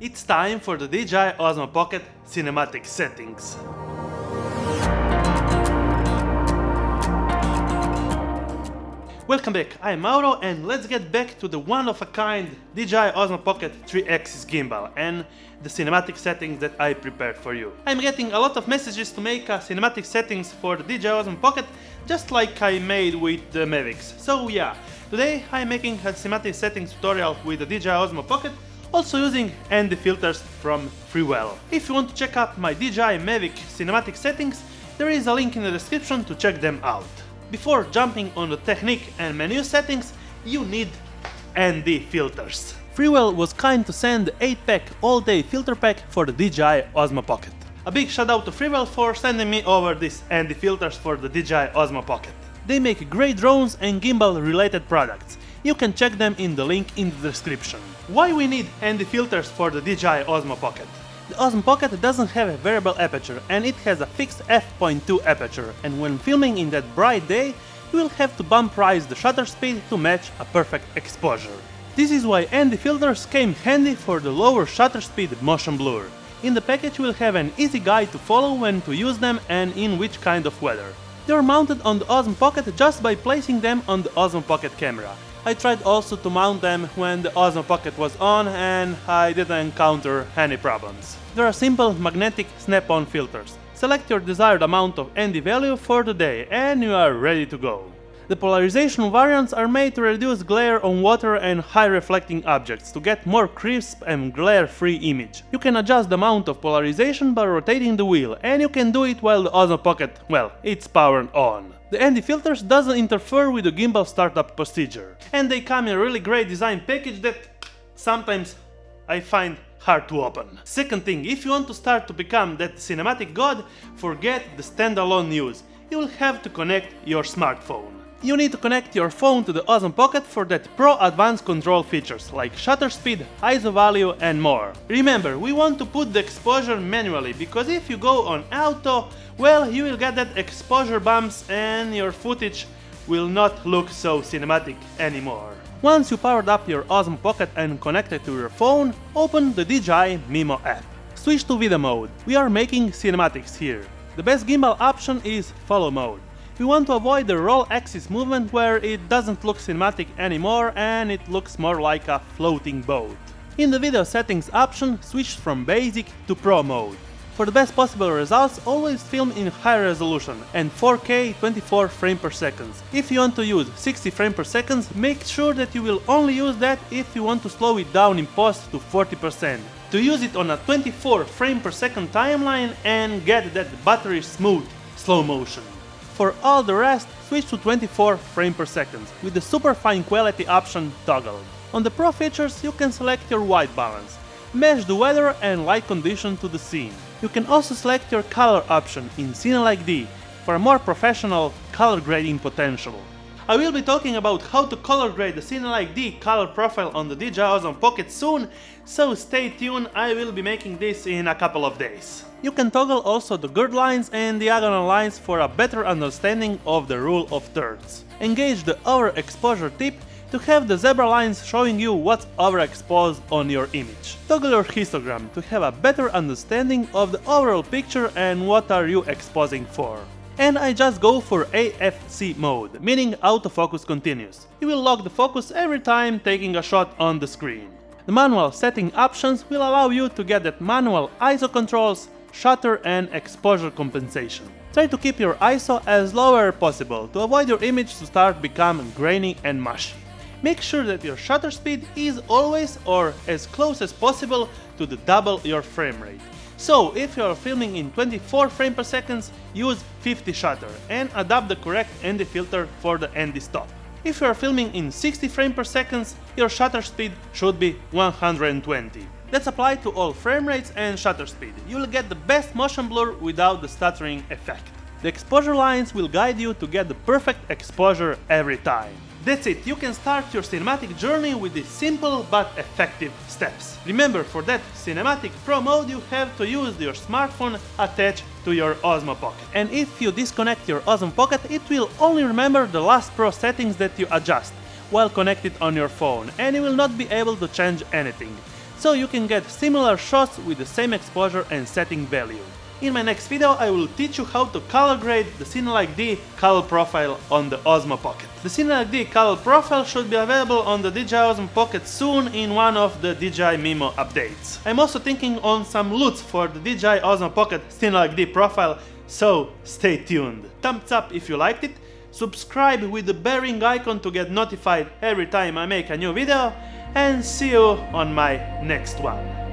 It's time for the DJI OSMO Pocket cinematic settings. Welcome back, I'm Mauro and let's get back to the one-of-a-kind DJI OSMO Pocket 3-axis gimbal and the cinematic settings that I prepared for you. I'm getting a lot of messages to make cinematic settings for the DJI OSMO Pocket just like I made with the Mavics. So yeah, today I'm making a cinematic settings tutorial with the DJI OSMO Pocket, also using ND filters from Freewell. If you want to check out my DJI Mavic cinematic settings, there is a link in the description to check them out. Before jumping on the technique and menu settings, you need ND filters. Freewell was kind to send the 8-pack all-day filter pack for the DJI OSMO Pocket. A big shout out to Freewell for sending me over these ND filters for the DJI OSMO Pocket. They make great drones and gimbal related products. You can check them in the link in the description. Why we need ND filters for the DJI OSMO Pocket? The OSMO Pocket doesn't have a variable aperture and it has a fixed f.2 aperture, and when filming in that bright day, you will have to bump rise the shutter speed to match a perfect exposure. This is why ND filters came handy for the lower shutter speed motion blur. In the package you will have an easy guide to follow when to use them and in which kind of weather. They are mounted on the OSMO Pocket just by placing them on the OSMO Pocket camera. I tried also to mount them when the OSMO Pocket was on and I didn't encounter any problems. There are simple magnetic snap-on filters. Select your desired amount of ND value for the day and you are ready to go. The polarization variants are made to reduce glare on water and high reflecting objects to get more crisp and glare-free image. You can adjust the amount of polarization by rotating the wheel, and you can do it while the OSMO Pocket, well, it's powered on. The ND filters doesn't interfere with the gimbal startup procedure, and they come in a really great design package that sometimes I find hard to open. Second thing, if you want to start to become that cinematic god, forget the standalone use. You will have to connect your smartphone. You need to connect your phone to the OSMO Pocket for that pro advanced control features like shutter speed, ISO value and more. Remember, we want to put the exposure manually, because if you go on auto, well, you will get that exposure bumps and your footage will not look so cinematic anymore. Once you powered up your OSMO Pocket and connected to your phone, open the DJI Mimo app. Switch to video mode. We are making cinematics here. The best gimbal option is follow mode. We want to avoid the roll axis movement where it doesn't look cinematic anymore and it looks more like a floating boat. In the video settings option, switch from basic to pro mode. For the best possible results, always film in high resolution and 4K 24 frames per second. If you want to use 60 frames per second, make sure that you will only use that if you want to slow it down in post to 40%. To use it on a 24 frames per second timeline and get that buttery smooth slow motion. For all the rest, switch to 24 frames per second with the super fine quality option toggled. On the Pro features you can select your white balance, match the weather and light condition to the scene. You can also select your color option in CINELIKE for a more professional color grading potential. I will be talking about how to color grade the CINELIKE color profile on the DJI OSMO Pocket soon, so stay tuned, I will be making this in a couple of days. You can toggle also the grid lines and diagonal lines for a better understanding of the rule of thirds. Engage the overexposure tip to have the zebra lines showing you what's overexposed on your image. Toggle your histogram to have a better understanding of the overall picture and what are you exposing for. And I just go for AFC mode, meaning autofocus continuous. You will lock the focus every time taking a shot on the screen. The manual setting options will allow you to get that manual ISO controls, shutter and exposure compensation. Try to keep your ISO as low as possible to avoid your image to start becoming grainy and mushy. Make sure that your shutter speed is always or as close as possible to the double your frame rate. So if you are filming in 24 frames per second, use 50 shutter and adapt the correct ND filter for the ND stop. If you are filming in 60 frames per second, your shutter speed should be 120. That's applied to all frame rates and shutter speed. You will get the best motion blur without the stuttering effect. The exposure lines will guide you to get the perfect exposure every time. That's it, you can start your cinematic journey with these simple but effective steps. Remember, for that cinematic pro mode you have to use your smartphone attached to your OSMO Pocket. And if you disconnect your OSMO Pocket, it will only remember the last pro settings that you adjust while connected on your phone, and you will not be able to change anything. so you can get similar shots with the same exposure and setting value. In my next video I will teach you how to color grade the CINELIKE D color profile on the OSMO Pocket. The CINELIKE D color profile should be available on the DJI OSMO Pocket soon in one of the DJI Mimo updates. I'm also thinking on some loots for the DJI OSMO Pocket CINELIKE D profile, so stay tuned. Thumbs up if you liked it, subscribe with the bell ring icon to get notified every time I make a new video, and see you on my next one.